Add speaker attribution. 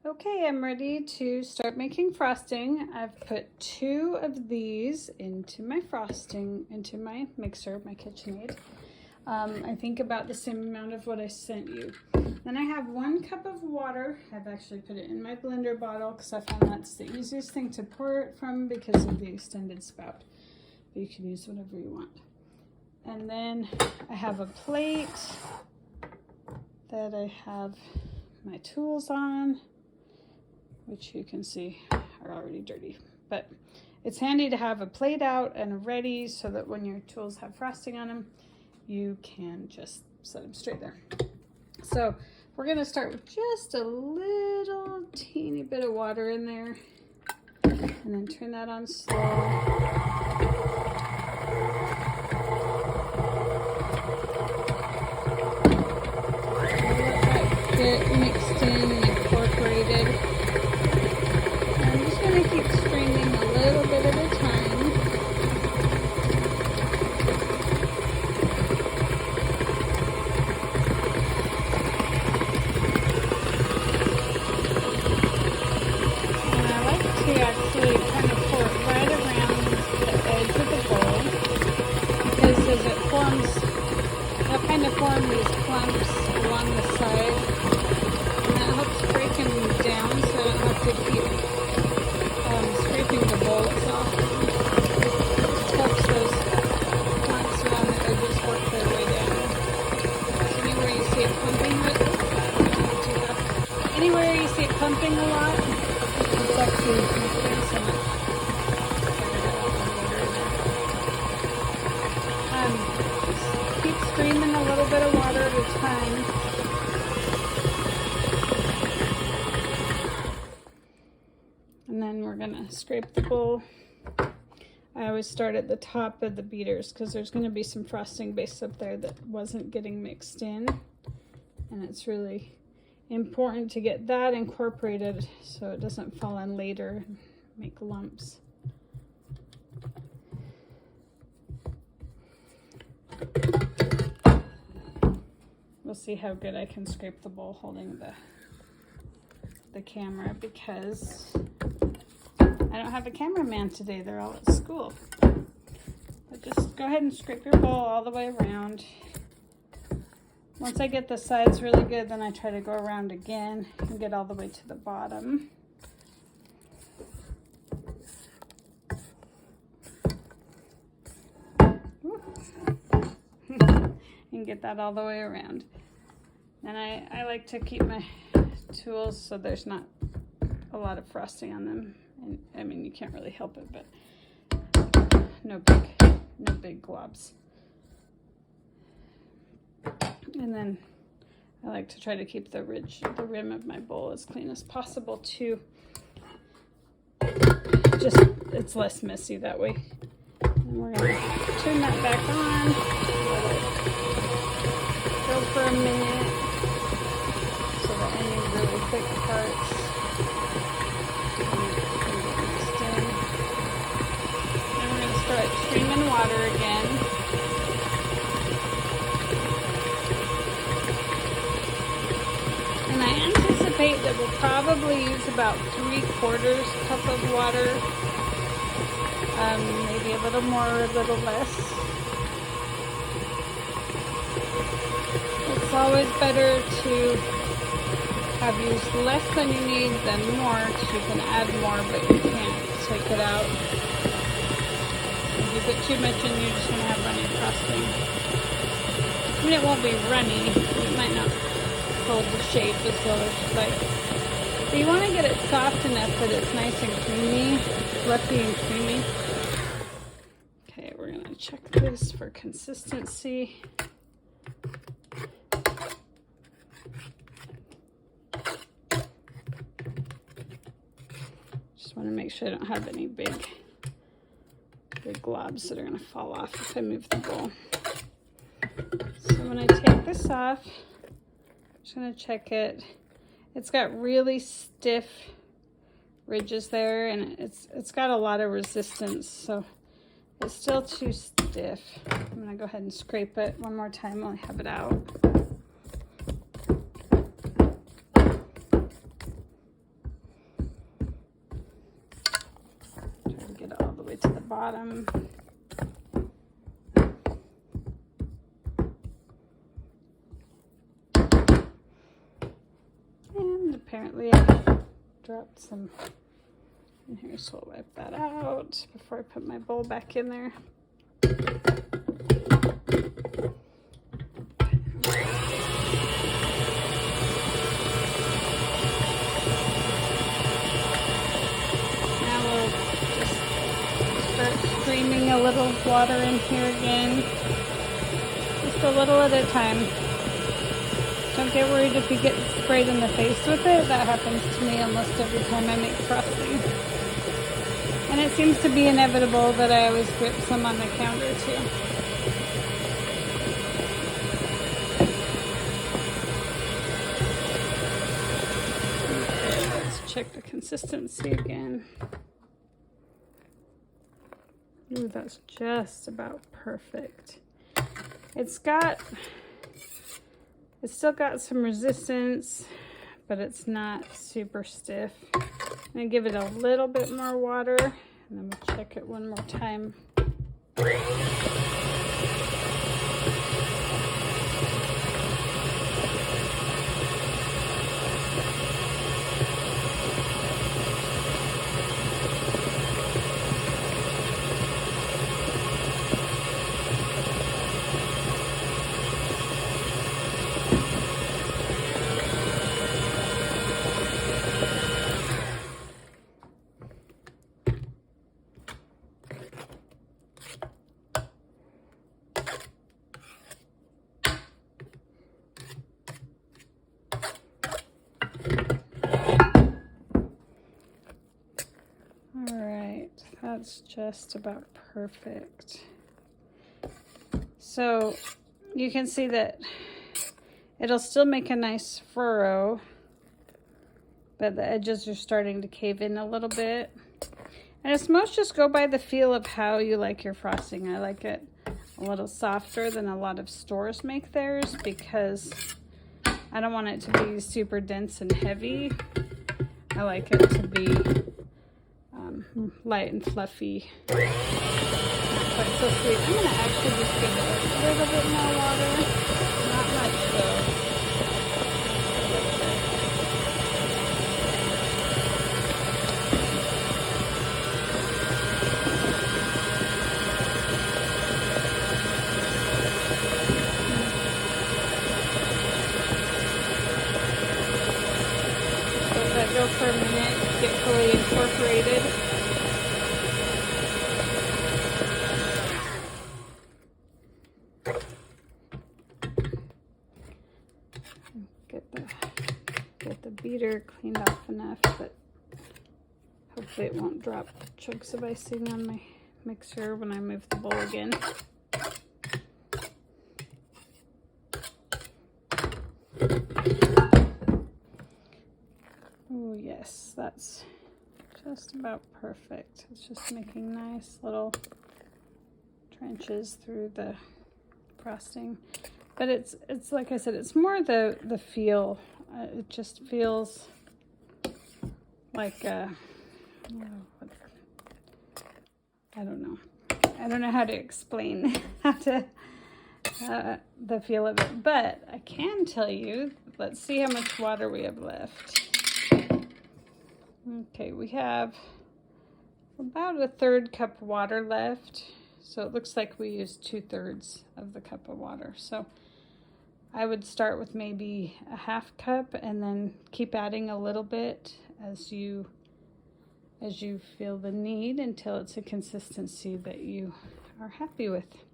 Speaker 1: Okay, I'm ready to start making frosting. I've put 2 of these into my mixer, my KitchenAid. I think about the same amount of what I sent you. Then I have 1 cup of water. I've actually put it in my blender bottle because I found that's the easiest thing to pour it from because of the extended spout. But you can use whatever you want. And then I have a plate that I have my tools on, which you can see are already dirty, but it's handy to have a plate out and ready so that when your tools have frosting on them, you can just set them straight there. So we're gonna start with just a little teeny bit of water in there and then turn that on slow. Get mixed in and incorporated. I'm just going to keep streaming a little bit at a time. And I like to actually kind of pour it right around the edge of the bowl because as it forms, it'll kind of form these clumps along the side. Break them down so I don't have to keep scraping the bowl itself. It helps those clumps around the edges work their way down. So anywhere you see it pumping, anywhere you see it pumping a lot, it's actually putting so much. Just keep streaming a little bit of water at a time. And then we're gonna scrape the bowl. I always start at the top of the beaters because there's gonna be some frosting base up there that wasn't getting mixed in. And it's really important to get that incorporated so it doesn't fall in later and make lumps. We'll see how good I can scrape the bowl holding the camera because I don't have a cameraman today. They're all at school. But just go ahead and scrape your bowl all the way around. Once I get the sides really good, then I try to go around again and get all the way to the bottom. And get that all the way around. And I like to keep my tools so there's not a lot of frosting on them. And I mean, you can't really help it, but no big globs. And then I like to try to keep the rim of my bowl as clean as possible too. Just, it's less messy that way. And we're gonna turn that back on. Go for a minute so that any really thick parts start streaming water again. And I anticipate that we'll probably use about 3/4 cup of water. Maybe a little more, a little less. It's always better to have used less than you need than more because you can add more but you can't take it out. If you put too much in, you're just going to have runny frosting. I mean, it won't be runny. It might not hold the shape as well as you'd like. But you want to get it soft enough that it's nice and creamy, fluffy and creamy. Okay, we're going to check this for consistency. Just want to make sure I don't have any big globs that are going to fall off if I move the bowl. So when I take this off, I'm just going to check it. It's got really stiff ridges there, and it's got a lot of resistance, so it's still too stiff. I'm going to go ahead and scrape it one more time while I have it out. bottom. And apparently I dropped some in here, so I'll wipe that out before I put my bowl back in there. Streaming a little water in here again, just a little at a time. Don't get worried if you get sprayed in the face with it. That happens to me almost every time I make frosting. And it seems to be inevitable that I always drip some on the counter too. Okay, let's check the consistency again. Ooh, that's just about perfect. It's still got some resistance, but it's not super stiff. I'm gonna give it a little bit more water, and then we'll check it one more time. That's just about perfect. So you can see that it'll still make a nice furrow, but the edges are starting to cave in a little bit. And it's most just go by the feel of how you like your frosting. I like it a little softer than a lot of stores make theirs because I don't want it to be super dense and heavy. I like it to be light and fluffy. Not quite so sweet. I'm going to actually just give it a little bit more water. Not much though. Let that go for a minute, get fully incorporated. Get the beater cleaned off enough that hopefully it won't drop chunks of icing on my mixer when I move the bowl again. Oh yes, that's just about perfect. It's just making nice little trenches through the frosting. But it's like I said, it's more the feel. It just feels like I don't know. I don't know how to explain the feel of it, but I can tell you. Let's see how much water we have left. Okay, we have about a 1/3 cup water left. So it looks like we used 2/3 of the cup of water. So I would start with maybe a 1/2 cup and then keep adding a little bit as you feel the need until it's a consistency that you are happy with.